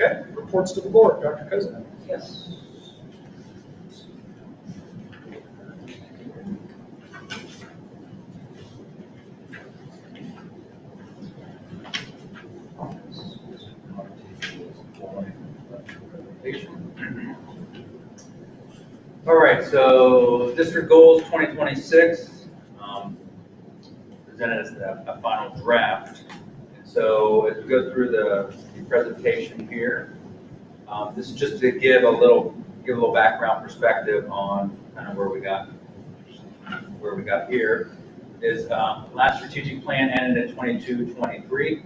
Okay, reports to the board, Dr. Cozad. Yes. All right, so district goals 2026 presented as a final draft. And so as we go through the presentation here, this is just to give a little background perspective on kind of where we got here. Is last strategic plan ended in 22-23,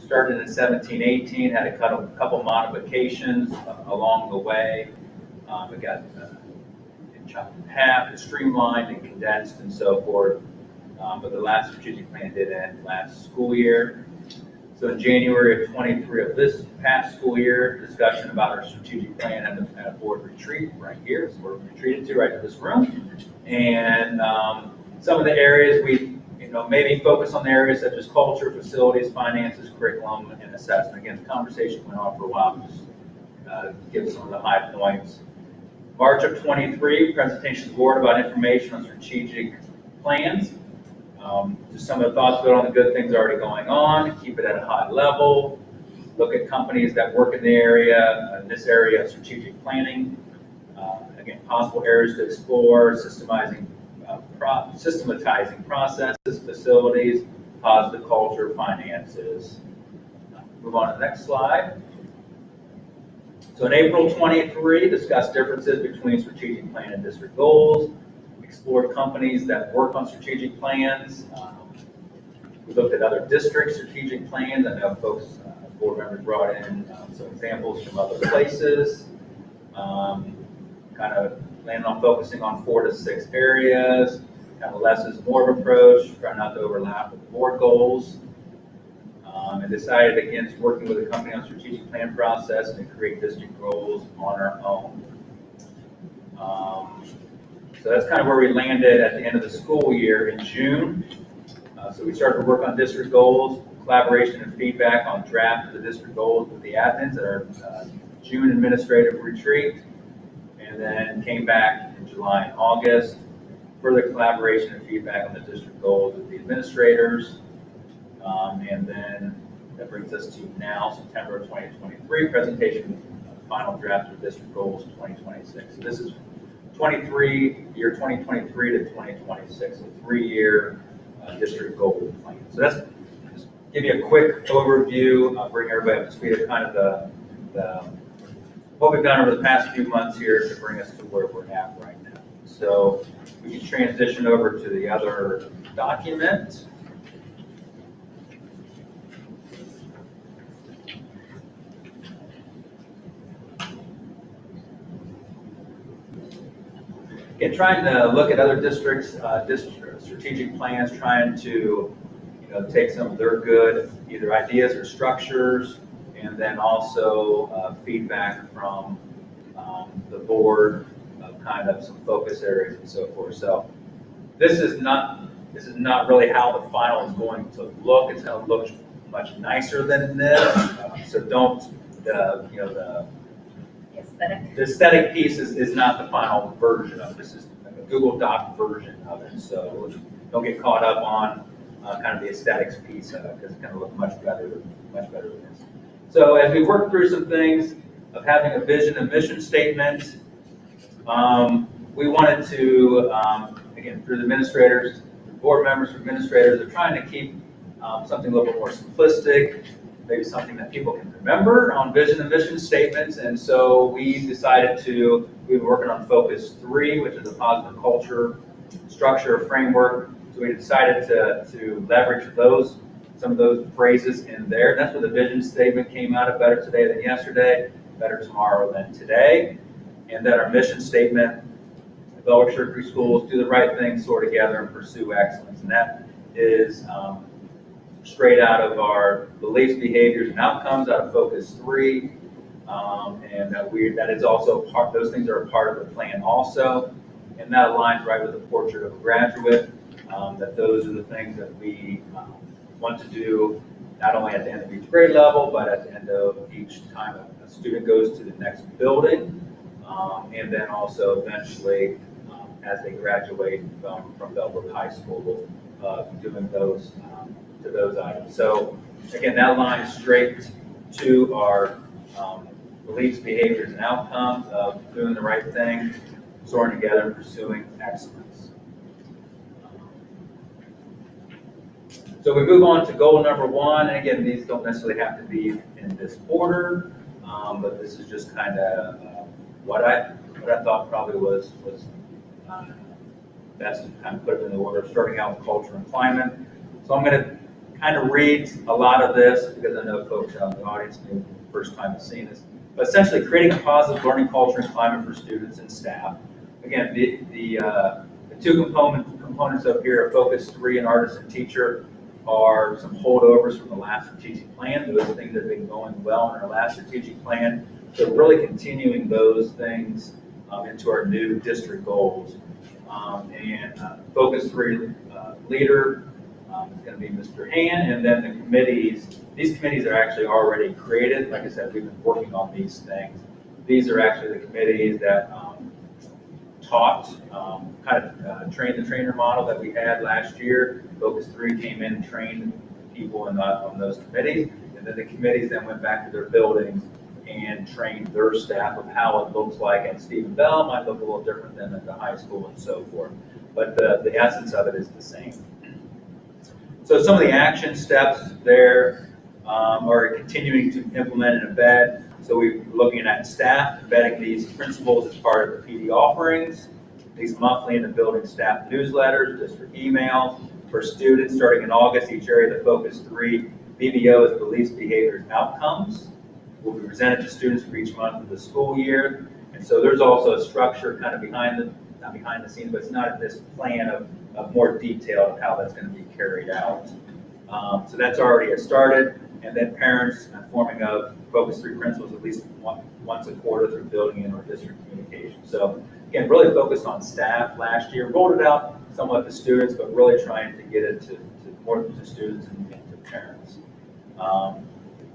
started in 17-18, had a couple modifications along the way. It got chopped in half, and streamlined and condensed and so forth. But the last strategic plan did end last school year. So in January of 23 of this past school year, discussion about our strategic plan at a board retreat right here. So we're retreated to right in this room. And some of the areas we, maybe focus on the areas such as culture, facilities, finances, curriculum, and assessment. Again, the conversation went on for a while, just give some of the high points. March of 23, presentation to the board about information on strategic plans. Just some of the thoughts about all the good things already going on, keep it at a high level, look at companies that work in the area, in this area of strategic planning. Again, possible areas to explore, systematizing processes, facilities, positive culture, finances. Move on to the next slide. So in April 23, discussed differences between strategic plan and district goals, explored companies that work on strategic plans. We looked at other district strategic plans. I know folks, board members brought in some examples from other places. Kind of planning on focusing on 4 to 6 areas, kind of less is more approach, try not to overlap with board goals. And decided against working with a company on strategic plan process and to create district goals on our own. So that's kind of where we landed at the end of the school year in June. So we started to work on district goals, collaboration and feedback on draft of the district goals with the admins at our June administrative retreat, and then came back in July and August. Further collaboration and feedback on the district goals with the administrators. And then that brings us to now, September 2023, presentation of final draft of district goals 2026. So this is year 2023 to 2026, a 3-year district goal plan. So that's just give you a quick overview, bring everybody up to speed of kind of the what we've done over the past few months here to bring us to where we're at right now. So we can transition over to the other document. Again, trying to look at other districts, strategic plans, trying to take some of their good either ideas or structures, and then also feedback from the board of kind of some focus areas and so forth. So this is not really how the final is going to look. It's going to look much nicer than this. So don't the aesthetic piece is not the final version of it. This is a Google Doc version of it. So don't get caught up on kind of the aesthetics piece of it, because it's going to look much better than this. So as we work through some things of having a vision and mission statement, we wanted to, again, through the administrators, board members, administrators, are trying to keep something a little bit more simplistic, maybe something that people can remember on vision and mission statements. And so we decided we were working on focus 3, which is a positive culture, structure, framework. So we decided to leverage some of those phrases in there. That's where the vision statement came out of: better today than yesterday, better tomorrow than today. And then our mission statement, Bellbrook-Sugarcreek schools do the right thing, soar together, and pursue excellence. And that is straight out of our beliefs, behaviors, and outcomes out of focus 3. And that is also part, those things are a part of the plan also. And that aligns right with the portrait of a graduate, that those are the things that we want to do not only at the end of each grade level, but at the end of each time a student goes to the next building, and then also eventually as they graduate from Bellbrook High School, doing those to those items. So again, that line is straight to our beliefs, behaviors, and outcomes of doing the right thing, soaring together, and pursuing excellence. So we move on to goal number 1, and again, these don't necessarily have to be in this order, but this is just kind of what I thought probably was best to kind of put it in the order, starting out with culture and climate. So I'm going to kind of read a lot of this because I know folks out in the audience may be the first time have seen this. But essentially, creating a positive learning culture and climate for students and staff. Again, the two components up here are Focus 3 and Artisan Teacher are some holdovers from the last strategic plan. Those things that have been going well in our last strategic plan. So really continuing those things into our new district goals. Focus 3 leader is going to be Mr. Han, and then the committees. These committees are actually already created. Like I said, we've been working on these things. These are actually the committees that taught, kind of trained the trainer model that we had last year. Focus 3 came in and trained people on those committees, and then the committees then went back to their buildings and trained their staff of how it looks like at Stephen Bell. Might look a little different than at the high school and so forth, but the essence of it is the same. So some of the action steps there are continuing to implement and embed. So we're looking at staff embedding these principles as part of the PD offerings, these monthly in the building staff newsletters, district emails. For students, starting in August, each area of the Focus 3 BBO is beliefs, behaviors, and outcomes. Will be presented to students for each month of the school year. And so there's also a structure kind of not behind the scenes, but it's not in this plan of more detail of how that's going to be carried out. So that's already started. And then parents informing of Focus 3 principles at least once a quarter through building in or district communication. So again, really focused on staff last year, rolled it out somewhat to students, but really trying to get it to more to students and to parents.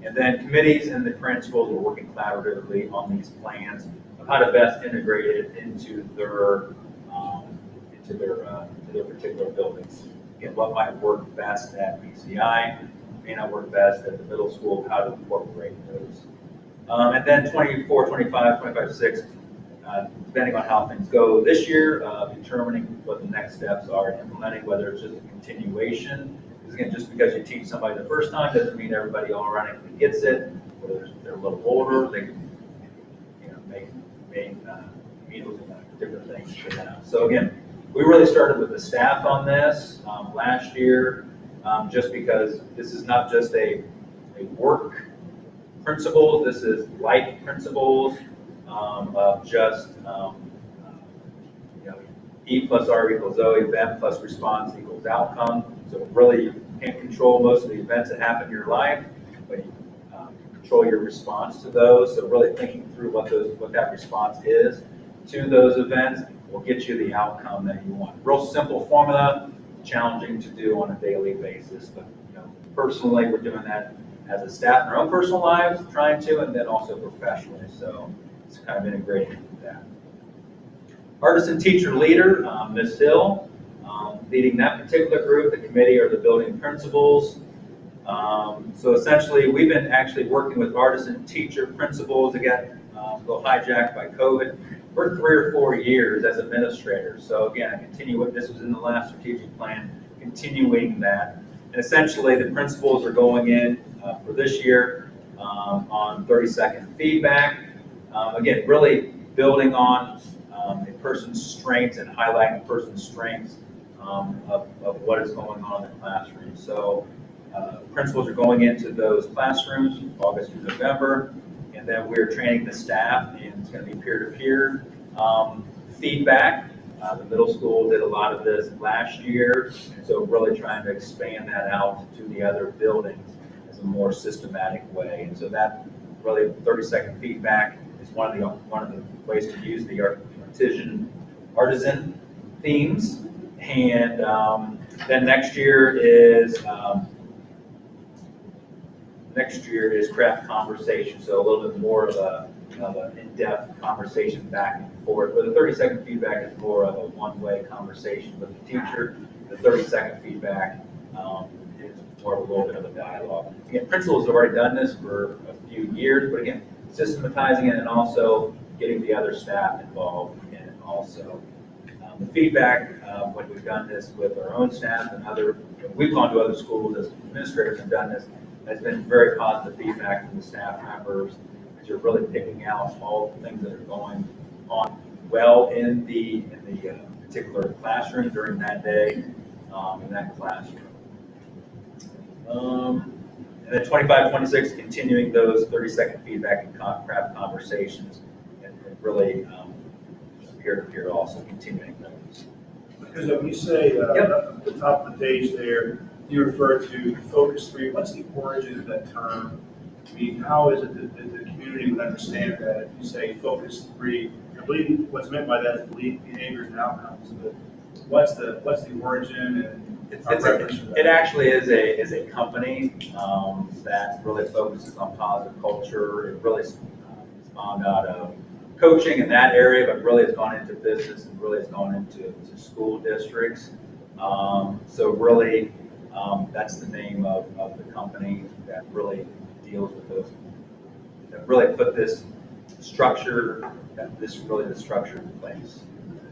And then committees and the principals are working collaboratively on these plans of how to best integrate it into their particular buildings. Again, what might work best at BCI may not work best at the middle school, how to incorporate those. And then 24, 25, 25, 6, depending on how things go this year, determining what the next steps are in implementing, whether it's just a continuation. Because again, just because you teach somebody the first time doesn't mean everybody automatically gets it. Whether they're a little older, they can may mean different things for them. So again, we really started with the staff on this last year, just because this is not just a work principles, this is life principles of just E plus R equals O, event plus response equals outcome. So really you can't control most of the events that happen in your life, but you control your response to those. So really thinking through what that response is to those events will get you the outcome that you want. Real simple formula, challenging to do on a daily basis, but personally we're doing that as a staff in our own personal lives, trying to, and then also professionally. So it's kind of integrating that. Artisan teacher leader, Ms. Hill, leading that particular group. The committee are the building principals. So essentially, we've been actually working with artisan teacher principals, again, a little hijacked by COVID, for 3 or 4 years as administrators. So again, I continue what this was in the last strategic plan, continuing that. And essentially, the principals are going in for this year on 30-second feedback. Again, really building on a person's strengths and highlighting a person's strengths of what is going on in the classroom. So principals are going into those classrooms August through November, and then we're training the staff, and it's going to be peer-to-peer feedback. The middle school did a lot of this last year, and so really trying to expand that out to the other buildings as a more systematic way. And so that really 30-second feedback is one of the ways to use the artisan themes. And then next year is Next year is craft conversation, so a little bit more of an in-depth conversation back and forth. Where the 30-second feedback is more of a one-way conversation with the teacher. The 30-second feedback is more of a little bit of a dialogue. Again, principals have already done this for a few years, but again, systematizing it and also getting the other staff involved in it also. The feedback, when we've done this with our own staff and we've gone to other schools as administrators and done this, has been very positive feedback from the staff members. Because you're really picking out all the things that are going on well in the particular classroom during that day, in that classroom. And then 25, 26, continuing those 30-second feedback and craft conversations, and really peer-to-peer also continuing those. Because when you say at the top of the page there, you refer to Focus 3. What's the origin of that term? I mean, how is it that the community would understand that if you say Focus 3? I believe what's meant by that is belief, behaviors, and outcomes. But what's the origin and our reference to that? It actually is a company that really focuses on positive culture. It really spawned out of coaching in that area, but really has gone into business and really has gone into school districts. So really, that's the name of the company that really deals with those, that really put this structure, the structure in place.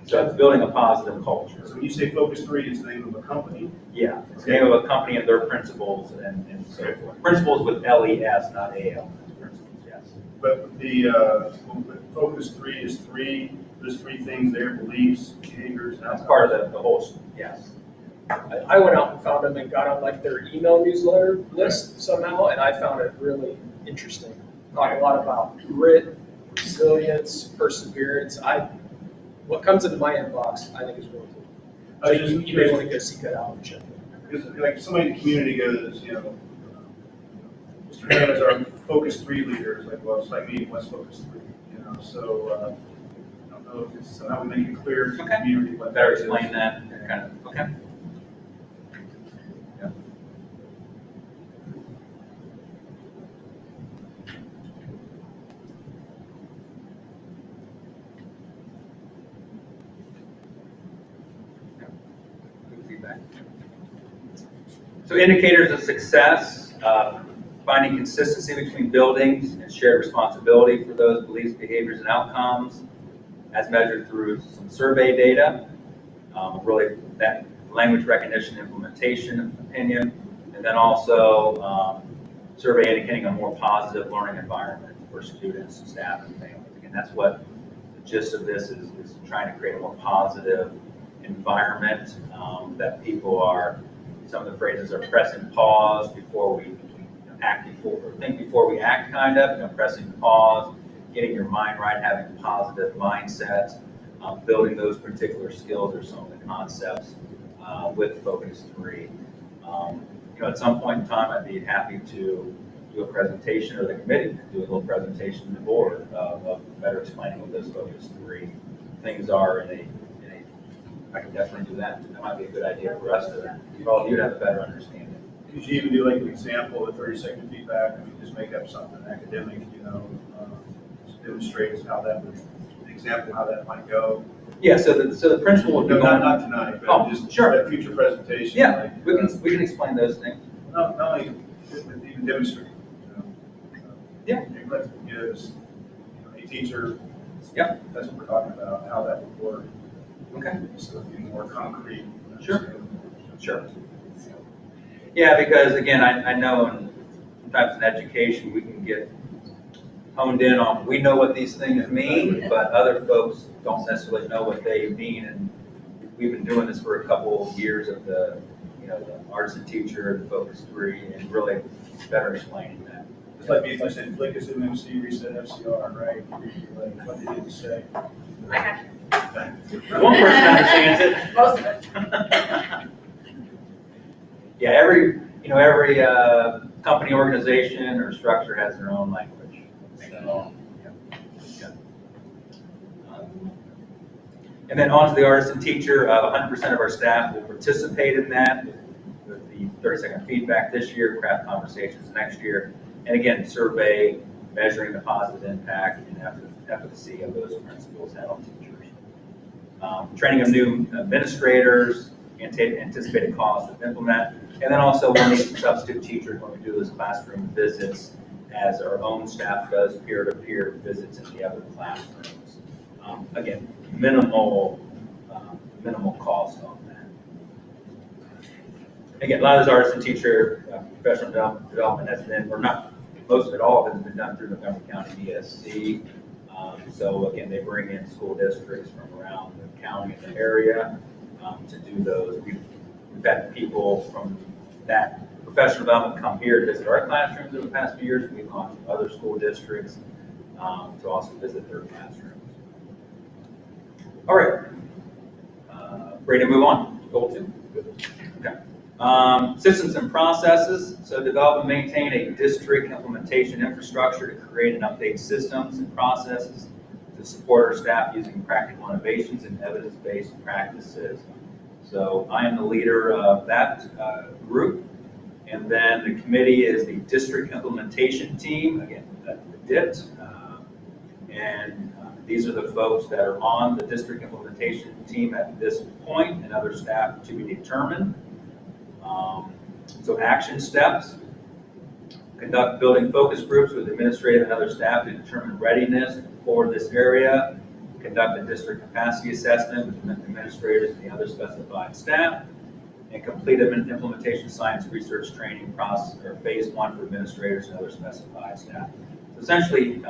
So it's building a positive culture. So when you say Focus 3, it's the name of a company? Yeah, it's the name of a company and their principles and so forth. Principles with LES, not AL. Principles, yes. But the Focus 3 is there's three things there: beliefs, behaviors, and That's outcomes. part of the whole, yes. I went out and found them and got on like their email newsletter list somehow, and I found it really interesting. Talk a lot about grit, resilience, perseverance. What comes into my inbox, I think is really cool. So you may want to go seek that out and check it. Because like somebody in the community goes, Mr. Hannah is our Focus 3 leader. It's like, well, it's like me, what's Focus 3? So I don't know if it's somehow we make it clear to the community what Better that is. explain that, kind of, okay. Yeah. Good feedback. So indicators of success, finding consistency between buildings and shared responsibility for those beliefs, behaviors, and outcomes, as measured through some survey data, really that language recognition, implementation, opinion, and then also survey indicating a more positive learning environment for students, staff, and families. Again, that's what the gist of this is trying to create a more positive environment that people are, some of the phrases are pressing pause before we act or think before we act, kind of, pressing pause, getting your mind right, having a positive mindset, building those particular skills are some of the concepts with Focus 3. At some point in time, I'd be happy to do a presentation, or the committee do a little presentation to the board of better explaining what those Focus 3 things are I can definitely do that. That might be a good idea for us for all of you to have a better understanding. Could you even do like an example of 30-second feedback? I mean, just make up something academic, just demonstrate how that would, an example of how that might go. Yeah, so the principal would be No, going. not tonight, but Oh, just sure. that future presentation. Yeah, like, we can explain those things. not only even demonstrate. Yeah. Gives a teacher. Yep. That's what we're talking about, how that would work. Okay. So it'd be more concrete. Sure. Sure. Yeah, because again, I know sometimes in education we can get honed in on, we know what these things mean, but other folks don't necessarily know what they mean. And we've been doing this for a couple of years of the artisan teacher, the Focus 3, and really better explaining that. It's like if I said flick is MMC, reset FCR, right? Like what they didn't say. I got you. One person understands it. Most of it. Yeah, every company, organization, or structure has their own language. So, yeah. And then on to the artisan teacher. 100% of our staff will participate in that with the 30-second feedback this year, craft conversations next year. And again, survey, measuring the positive impact and efficacy of those principals had on teachers. Training of new administrators, anticipated costs to implement, and then also we'll need some substitute teachers when we do those classroom visits, as our own staff does peer-to-peer visits in the other classrooms. Again, minimal cost on that. Again, a lot of this artisan teacher professional development has been, or not, most of it all has been done through Montgomery County DSC. So again, they bring in school districts from around the county and the area to do those. We've had people from that professional development come here to visit our classrooms in the past few years. We've gone to other school districts to also visit their classrooms. All right, ready to move on? Goal 2. Okay. Systems and processes. So develop and maintain a district implementation infrastructure to create and update systems and processes to support our staff using practical innovations and evidence-based practices. So I am the leader of that group. And then the committee is the district implementation team, again, the DIT. These are the folks that are on the district implementation team at this point, and other staff to be determined. So action steps: conduct building focus groups with administrative and other staff to determine readiness for this area. Conduct a district capacity assessment with administrators and the other specified staff. And complete an implementation science research training process, or phase 1 for administrators and other specified staff. So essentially,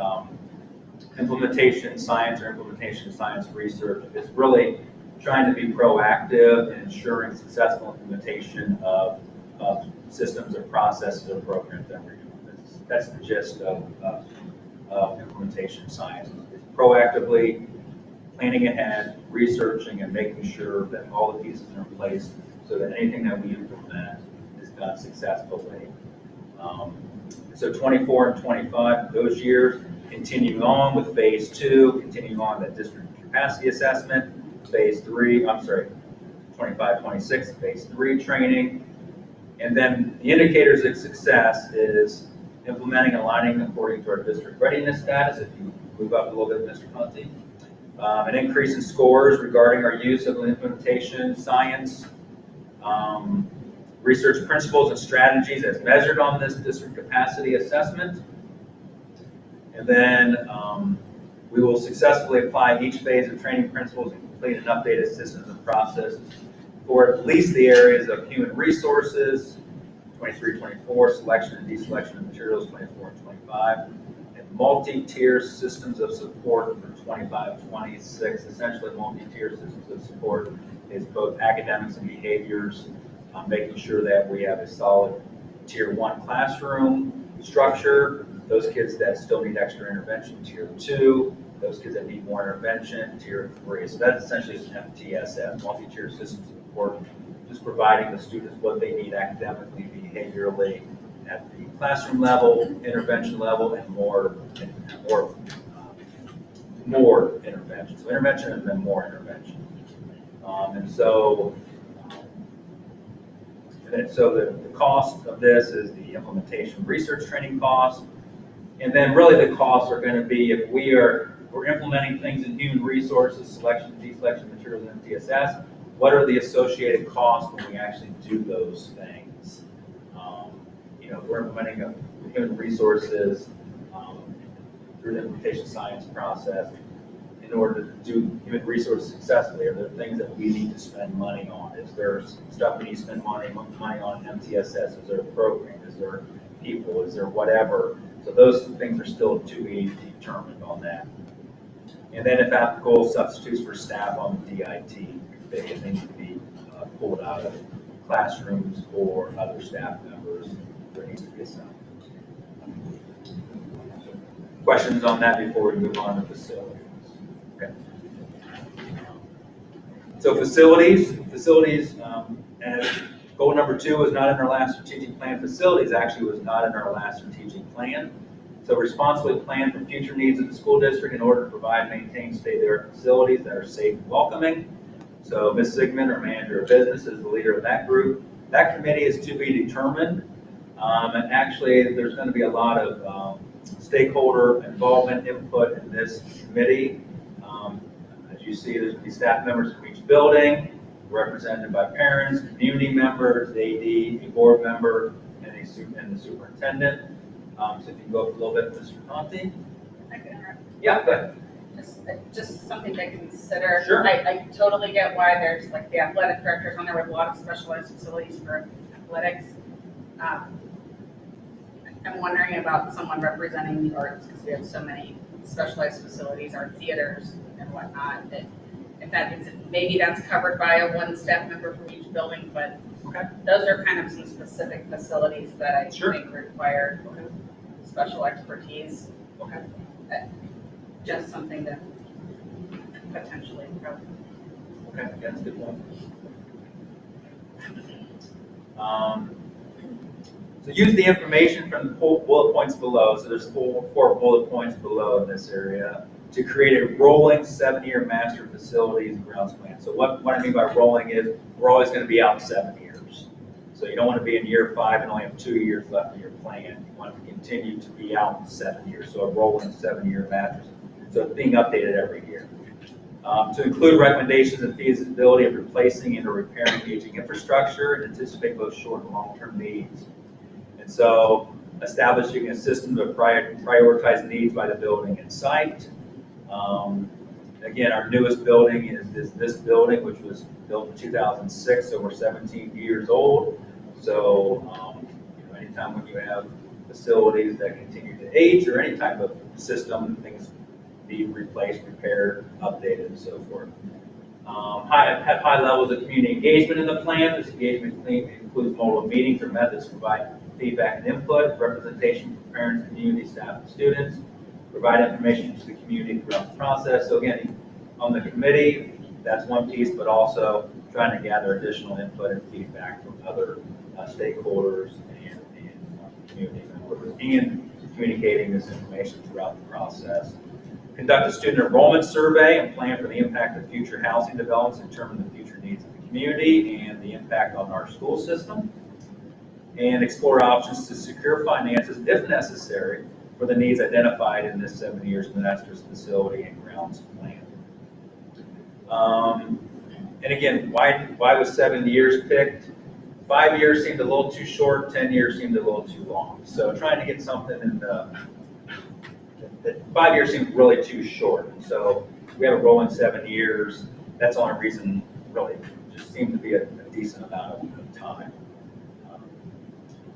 implementation science or implementation science research is really trying to be proactive in ensuring successful implementation of systems or processes or programs that we're doing. That's the gist of implementation science. It's proactively planning ahead, researching, and making sure that all the pieces are in place so that anything that we implement is done successfully. So 24 and 25, those years, continuing on with phase 2, continuing on that district capacity assessment, phase 3, 25, 26, phase 3 training. And then the indicators of success is implementing and aligning according to our district readiness status. If you move up a little bit, Mr. Conti. An increase in scores regarding our use of implementation science, research principles and strategies as measured on this district capacity assessment. And then we will successfully apply each phase of training principles and complete an updated systems and processes for at least the areas of human resources, 23, 24, selection and deselection of materials, 24 and 25, and multi-tier systems of support for 25, 26. Essentially, multi-tier systems of support is both academics and behaviors, making sure that we have a solid tier 1 classroom structure. Those kids that still need extra intervention, tier 2. Those kids that need more intervention, tier 3. So that's essentially MTSS, multi-tier systems of support, just providing the students what they need academically, behaviorally, at the classroom level, intervention level, and more intervention. So intervention and then more intervention. So the cost of this is the implementation research training cost. And then really the costs are going to be if we're implementing things in human resources, selection, deselection, materials, and MTSS, what are the associated costs when we actually do those things? If we're implementing a human resources through the implementation science process, in order to do human resources successfully, are there things that we need to spend money on? Is there stuff we need to spend money on MTSS? Is there a program? Is there people? Is there whatever? So those things are still to be determined on that. And then if applicable, substitutes for staff on the DIT, they need to be pulled out of classrooms or other staff members. There needs to be assigned. Questions on that before we move on to facilities? Okay. So facilities, and goal number 2 was not in our last strategic plan. Facilities actually was not in our last strategic plan. So responsibly plan for future needs of the school district in order to provide, maintain state-of-the-art facilities that are safe and welcoming. So Ms. Sigmund, our manager of business, is the leader of that group. That committee is to be determined. And actually, there's going to be a lot of stakeholder involvement, input in this committee. As you see, there's going to be staff members from each building, represented by parents, community members, AD, a board member, and the superintendent. So if you can go up a little bit, Mr. Conti. I can interrupt. Yeah, go ahead. Just something to consider. Sure. I totally get why there's like the athletic directors on there with a lot of specialized facilities for athletics. I'm wondering about someone representing the arts, because we have so many specialized facilities, our theaters and whatnot, that if that is, maybe that's covered by a one staff member from each building, but Okay. those are kind of some specific facilities that I Sure. think require special expertise. Okay. Just something to potentially throw. Okay, that's a good one. So use the information from the bullet points below. So there's four bullet points below in this area to create a rolling 7-year master facilities and grounds plan. So what I mean by rolling is we're always going to be out 7 years. So you don't want to be in year 5 and only have 2 years left in your plan. You want to continue to be out 7 years. So a rolling 7-year master. So it's being updated every year. To include recommendations and feasibility of replacing and or repairing aging infrastructure and anticipate both short and long-term needs. And so establishing a system to prioritize needs by the building and site. Again, our newest building is this building, which was built in 2006, so we're 17 years old. So anytime when you have facilities that continue to age or any type of system, things need replaced, repaired, updated, and so forth. Have high levels of community engagement in the plan. This engagement includes multiple meetings or methods to provide feedback and input, representation from parents, community, staff, and students, provide information to the community throughout the process. So again, on the committee, that's one piece, but also trying to gather additional input and feedback from other stakeholders and community members, and communicating this information throughout the process. Conduct a student enrollment survey and plan for the impact of future housing developments, determine the future needs of the community and the impact on our school system. And explore options to secure finances, if necessary, for the needs identified in this 7 years master's facility and grounds plan. And again, why was 7 years picked? 5 years seemed a little too short, 10 years seemed a little too long. So trying to get something in the 5 years seemed really too short. So we have a rolling 7 years. That's the only reason, really, just seemed to be a decent amount of time.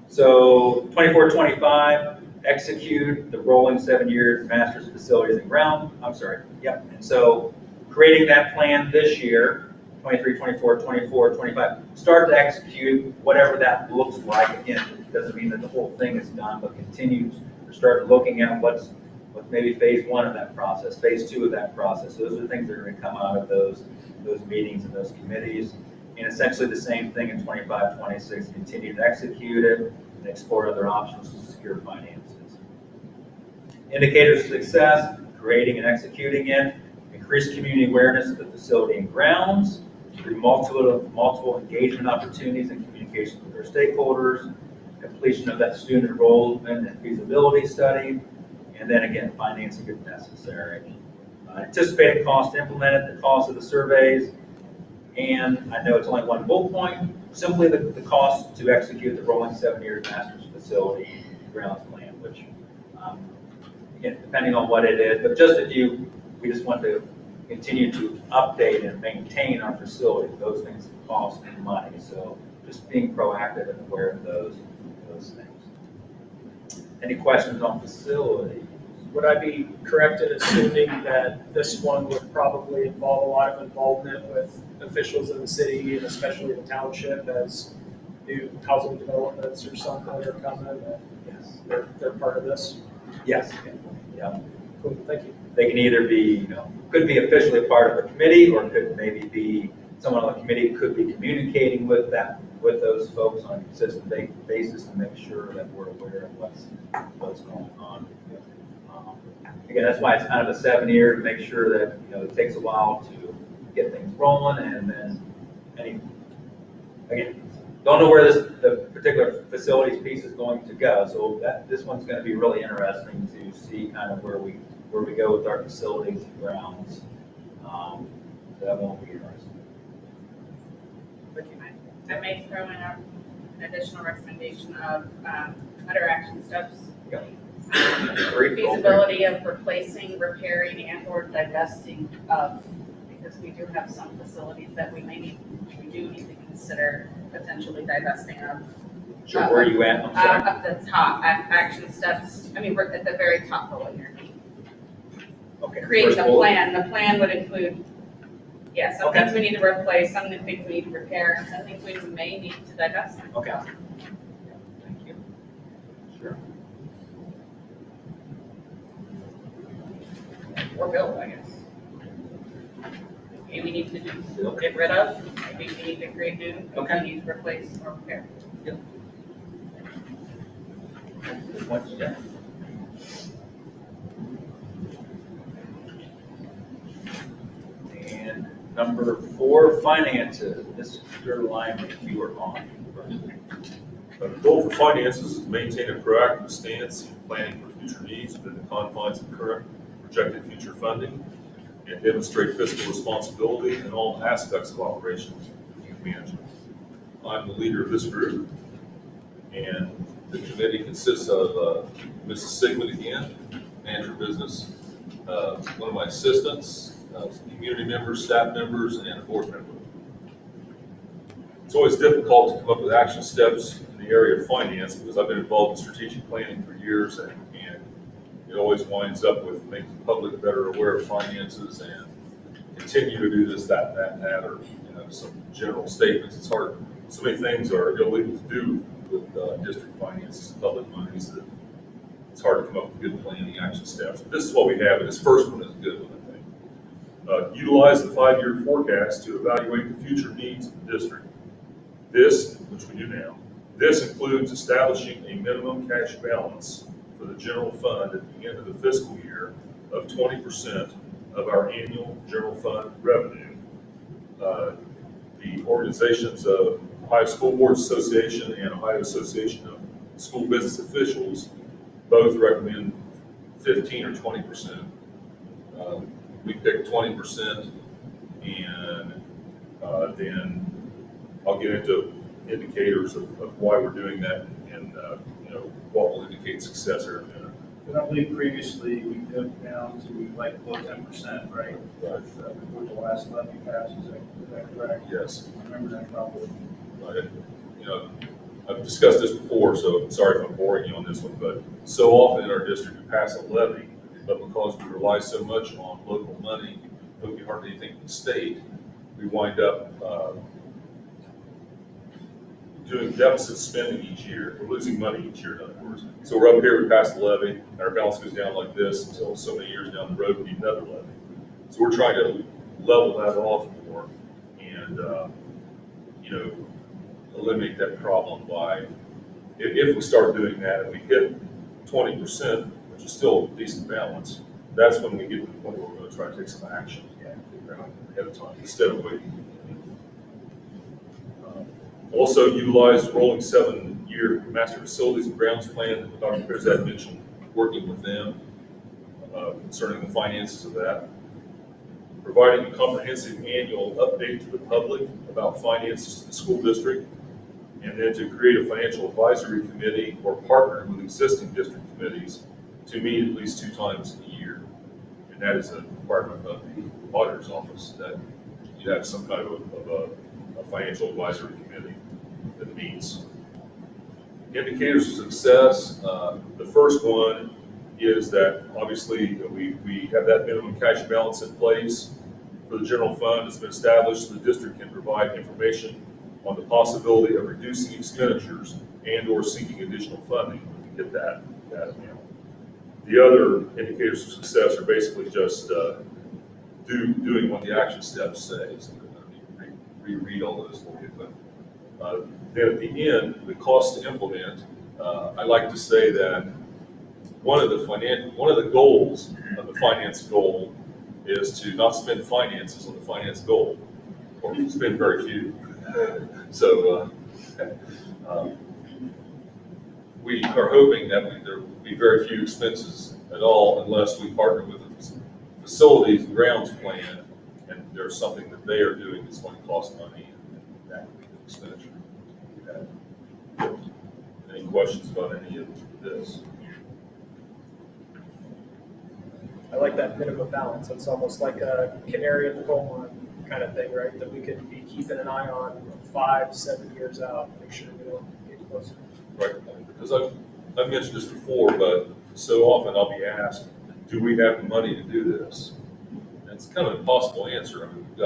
So 24-25, execute the rolling 7 years master's facilities and ground. Yep. And so creating that plan this year, 23, 24, 24, 25, start to execute whatever that looks like. Again, it doesn't mean that the whole thing is done, but continue to start looking at what's maybe phase 1 of that process, phase 2 of that process. Those are things that are going to come out of those meetings and those committees. And essentially the same thing in 25, 26, continue to execute it and explore other options to secure finances. Indicators of success, creating and executing it, increase community awareness of the facility and grounds through multiple engagement opportunities and communication with their stakeholders, completion of that student enrollment and feasibility study, and then again, financing if necessary. Anticipated cost to implement it, the cost of the surveys, and I know it's only one bullet point, simply the cost to execute the rolling 7 years master's facility grounds plan, which, again, depending on what it is, but just we just want to continue to update and maintain our facility. Those things cost money, so just being proactive and aware of those things. Any questions on facility? Would I be correct in assuming that this one would probably involve a lot of involvement with officials in the city and especially the township as new housing developments or something are coming, that Yes. they're part of this? Yes. Yeah. Cool, thank you. They can either be, could be officially a part of the committee, or could maybe be someone on the committee could be communicating with those folks on a consistent basis to make sure that we're aware of what's going on. Again, that's why it's kind of a 7 year to make sure that it takes a while to get things rolling, and then again, Don't know where the particular facilities piece is going to go, so this one's gonna be really interesting to see kind of where we go with our facilities and grounds. So that won't be interesting. I may throw in an additional recommendation of, under action steps. Great. Feasibility of replacing, repairing, and or divesting of, because we do have some facilities that we do need to consider potentially divesting of. Sure, where are you at? I'm sorry. Up the top, action steps, I mean, we're at the very top bullet here. Okay. Create first the bullet. plan, the plan would include, yeah, some things we need to replace, some things we need to repair, and some things we may need to divest. Okay. Thank you. Sure. Or build, I guess. Maybe we need to get rid of, maybe we need to create new, maybe Okay. we need to replace or repair. What's that? And number 4, finances. Mr. Lyman, you are on. The goal for finances is to maintain a proactive stance in planning for future needs within the confines of current projected future funding and demonstrate fiscal responsibility in all aspects of operations and management. I'm the leader of this group, and the committee consists of Mrs. Sigmund again, manager of business, one of my assistants, community members, staff members, and a board member. It's always difficult to come up with action steps in the area of finance because I've been involved in strategic planning for years, and it always winds up with making the public better aware of finances and continue to do this, that, and that, or some general statements. It's hard. So many things are illegal to do with district finances and public monies that it's hard to come up with good planning action steps. But this is what we have, and this first one is a good one, I think. Utilize the 5-year forecast to evaluate the future needs of the district. This, which we do now, this includes establishing a minimum cash balance for the general fund at the end of the fiscal year of 20% of our annual general fund revenue. The organizations of Ohio School Boards Association and Ohio Association of School Business Officials both recommend 15 or 20%. We picked 20%, and then I'll get into indicators of why we're doing that and what will indicate success here in a minute. And I believe previously we dipped down to like below 10%, right? Right. Before the last levy passed, is that correct? Yes. I remember that probably. Right. I've discussed this before, so sorry if I'm boring you on this one, but so often in our district we pass a levy, but because we rely so much on local money, don't get hardly anything from the state, we wind up doing deficit spending each year. We're losing money each year, in other words. So we're up here, we pass the levy, and our balance goes down like this until so many years down the road we need another levy. So we're trying to level that off more and, eliminate that problem by, if we start doing that and we hit 20%, which is still a decent balance, that's when we get to the point where we're going to try to take some action ahead of time instead of waiting. Also utilize rolling 7-year master facilities and grounds plan that Dr. Cozad mentioned, working with them concerning the finances of that. Providing a comprehensive annual update to the public about finances to the school district, and then to create a financial advisory committee or partner with existing district committees to meet at least 2 times a year. And that is a requirement of the auditor's office, that you have some kind of a financial advisory committee that meets. Indicators of success, the first one is that obviously we have that minimum cash balance in place for the general fund. It's been established. The district can provide information on the possibility of reducing expenditures and or seeking additional funding to get that amount. The other indicators of success are basically just doing what the action steps say. So let me reread all those for you. But then at the end, the cost to implement, I like to say that one of the goals of the finance goal is to not spend finances on the finance goal, or spend very few. So We are hoping that there will be very few expenses at all unless we partner with the facilities and grounds plan, and there's something that they are doing that's going to cost money, and that would be the expenditure. Any questions about any of this? I like that minimum balance. It's almost like a canary in the coal mine kind of thing, right? That we could be keeping an eye on 5, 7 years out, make sure we don't get closer. Right, because I've mentioned this before, but so often I'll be asked, do we have the money to do this? And it's kind of an impossible answer. I mean, we've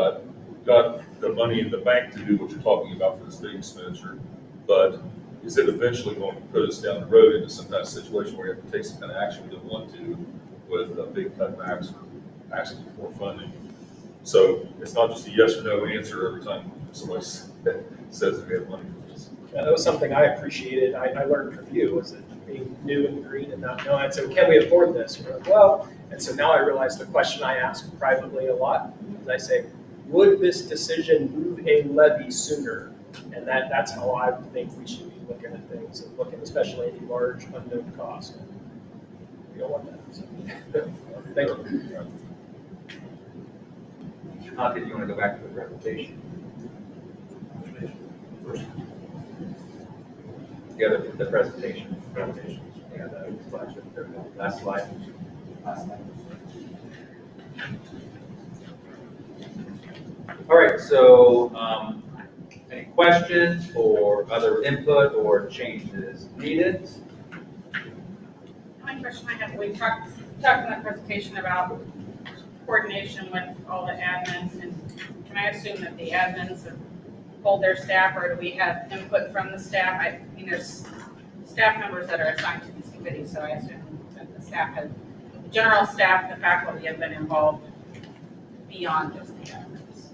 got the money in the bank to do what you're talking about for this big expenditure, but is it eventually going to put us down the road into some kind of situation where we have to take some kind of action we don't want to with big cutbacks or asking for more funding? So it's not just a yes or no answer every time somebody says we have money for this. Yeah, that was something I appreciated. I learned from you, was it being new and green and not knowing. So can we afford this? And we're like, well, and so now I realize the question I ask privately a lot is I say, would this decision move a levy sooner? And that's how I think we should be looking at things and looking, especially any large unknown cost. We don't want that. So. Thank you. How did you want to go back to the presentation? Yeah, the presentation. Yeah, the slide. Last slide. All right, so any questions or other input or changes needed? One question I have, we talked in that presentation about coordination with all the admins, and can I assume that the admins have told their staff, or do we have input from the staff? I mean, there's staff members that are assigned to these committees, so I assume that the staff has, the general staff, the faculty have been involved beyond just the admins.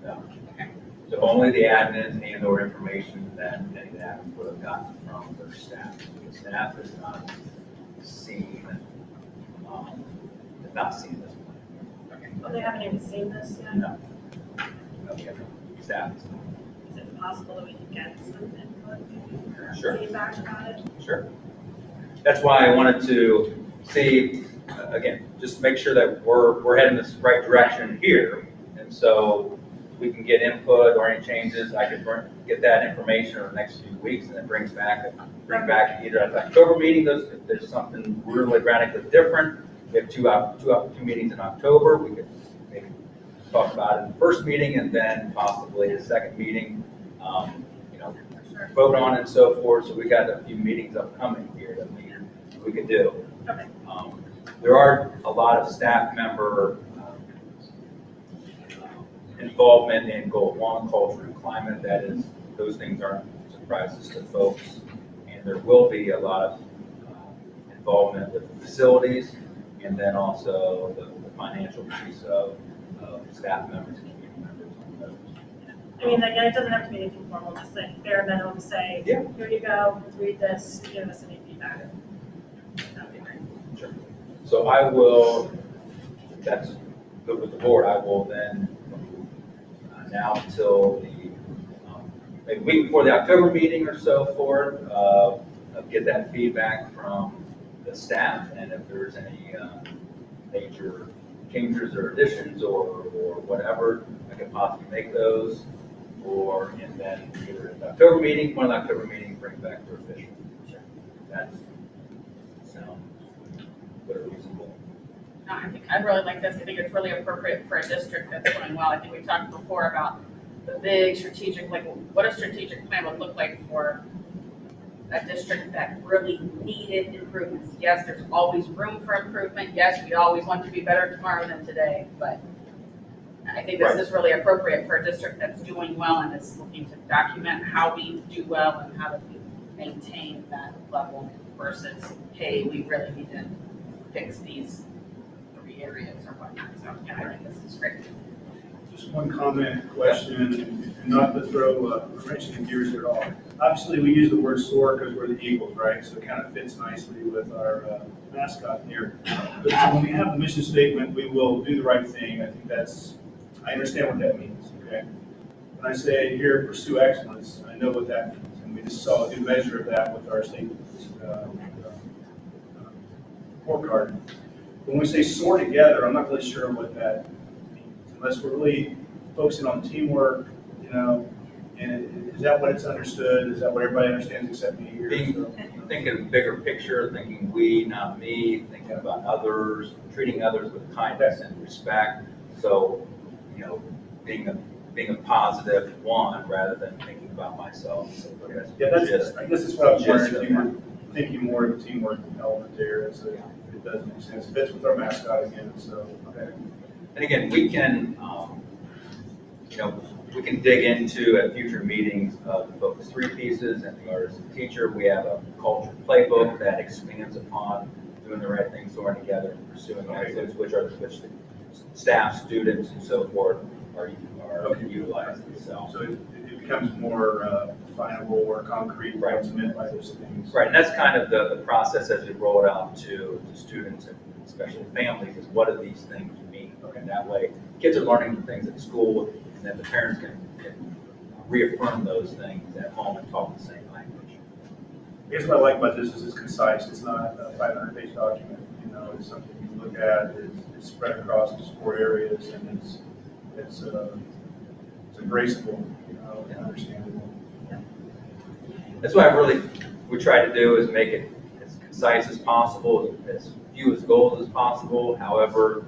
No. Okay. So only the admins and or information that any admins would have gotten from their staff. The staff has not seen, this plan. Well, they haven't even seen this yet. No. Okay. Staff. Is it possible that we can get some input or Sure. feedback about it? Sure. That's why I wanted to see, again, just make sure that we're heading this right direction here. And so we can get input or any changes. I could get that information over the next few weeks and then bring back either at the October meeting, if there's something really radically different. We have two meetings in October. We could maybe talk about it in the first meeting and then possibly the second meeting, vote on it and so forth. So we got a few meetings upcoming here that we could do. Okay. There are a lot of staff member involvement in Goal 1, culture and climate. That is, those things aren't surprises to folks. And there will be a lot of involvement with the facilities and then also the financial piece of staff members and community members on those. I mean, again, it doesn't have to be anything formal, just like bare minimum, say, Yeah. here you go, read this, give us any feedback. That'd be great. Sure. So I will, if that's good with the board, I will then, now until the, maybe week before the October meeting or so forth, get that feedback from the staff, and if there's any major changes or additions or whatever, I could possibly make those, and then either in the October meeting, one of the October meetings, bring back for official. That sounds good or reasonable. No, I really like this. I think it's really appropriate for a district that's going well. I think we talked before about the big strategic, like what a strategic plan would look like for a district that really needed improvements. Yes, there's always room for improvement. Yes, we always want to be better tomorrow than today, but I think this is really appropriate for a district that's doing well and is looking to document how we do well and how to maintain that level versus, hey, we really need to fix these 3 areas or whatnot. So yeah, I think this is great. Just one comment, question, and not to throw a wrench in the gears here at all. Obviously, we use the word soar because we're the Eagles, right? So it kind of fits nicely with our mascot here. But so when we have the mission statement, we will do the right thing. I think I understand what that means, okay? when I say here, pursue excellence, I know what that means. And we just saw a good measure of that with our state report card. When we say soar together, I'm not really sure what that means, unless we're really focusing on teamwork, you know, and is that what it's understood? Is that what everybody understands except me here? Thinking bigger picture, thinking we, not me, thinking about others, treating others with kindness and respect. So, you know, being a positive one rather than thinking about myself. So Yeah, I guess that's what I was wondering, if you were Just- thinking more of a teamwork element there, it does make sense, fits with our mascot again, so, okay. And again, we can, you know, we can dig into at future meetings the Focus 3 pieces and the artist and teacher. We have a culture playbook that expands upon doing the right thing, soaring together, and pursuing excellence, which the staff, students, and so forth are utilizing. So it becomes more definable or concrete, what's meant by those things. Right, and that's kind of the process as we roll it out to students and especially families, is what do these things mean? And that way, kids are learning the things at school, and then the parents can reaffirm those things at home and talk the same language. Here's what I like about this, is it's concise, it's not a 500-page document, you know, it's something you look at, it's spread across these 4 areas, and it's embraceable, you know, and understandable. That's what we try to do, is make it as concise as possible, as few as goals as possible. However,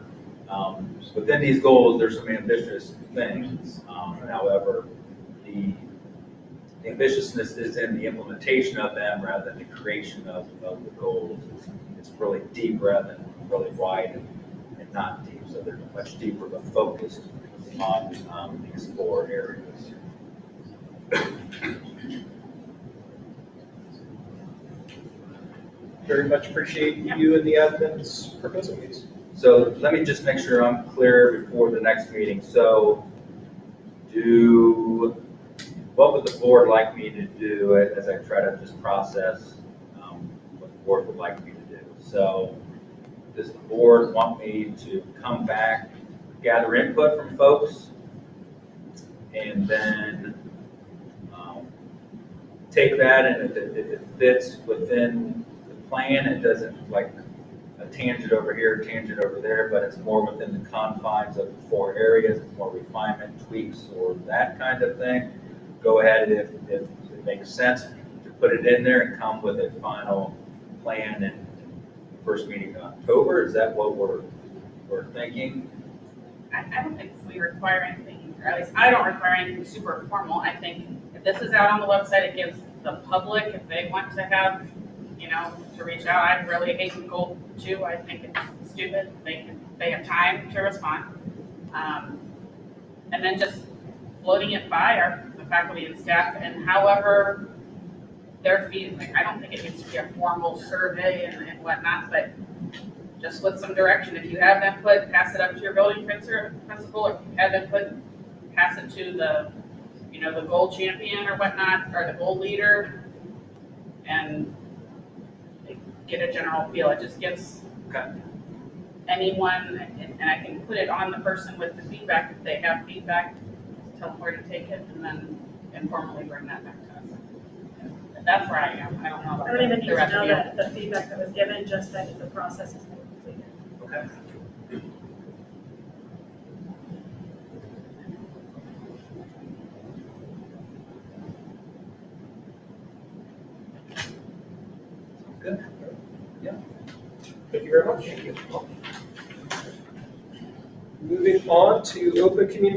within these goals, there's some ambitious things. However, the ambitiousness is in the implementation of them rather than the creation of the goals. It's really deep rather than really wide and not deep. So they're much deeper but focused on these 4 areas. Very much appreciate you and the admins proposing these. So let me just make sure I'm clear before the next meeting. So what would the board like me to do as I try to just process what the board would like me to do? So does the board want me to come back, gather input from folks, and then take that, and if it fits within the plan, it doesn't like a tangent over here, tangent over there, but it's more within the confines of the 4 areas, it's more refinement, tweaks, or that kind of thing. Go ahead, if it makes sense to put it in there and come with a final plan in the first meeting in October. Is that what we're thinking? I don't think we require anything, or at least I don't require anything super formal. I think if this is out on the website, it gives the public, if they want to have, you know, to reach out. I really hate goal 2. I think it's stupid. They have time to respond. And then just floating it by the faculty and staff, and however their feedback. I don't think it needs to be a formal survey and whatnot, but just with some direction. If you have input, pass it up to your building principal. If you have input, pass it to the goal champion or whatnot, or the goal leader, and get a general feel. It just gives anyone, and I can put it on the person with the feedback, if they have feedback, tell them where to take it, and then informally bring that back to us. And that's where I am. I don't know about I don't even need the to rest know of you. that the feedback that was given, just that the process is being completed. Okay. Good. Yeah. Thank you very much. Moving on to open communication.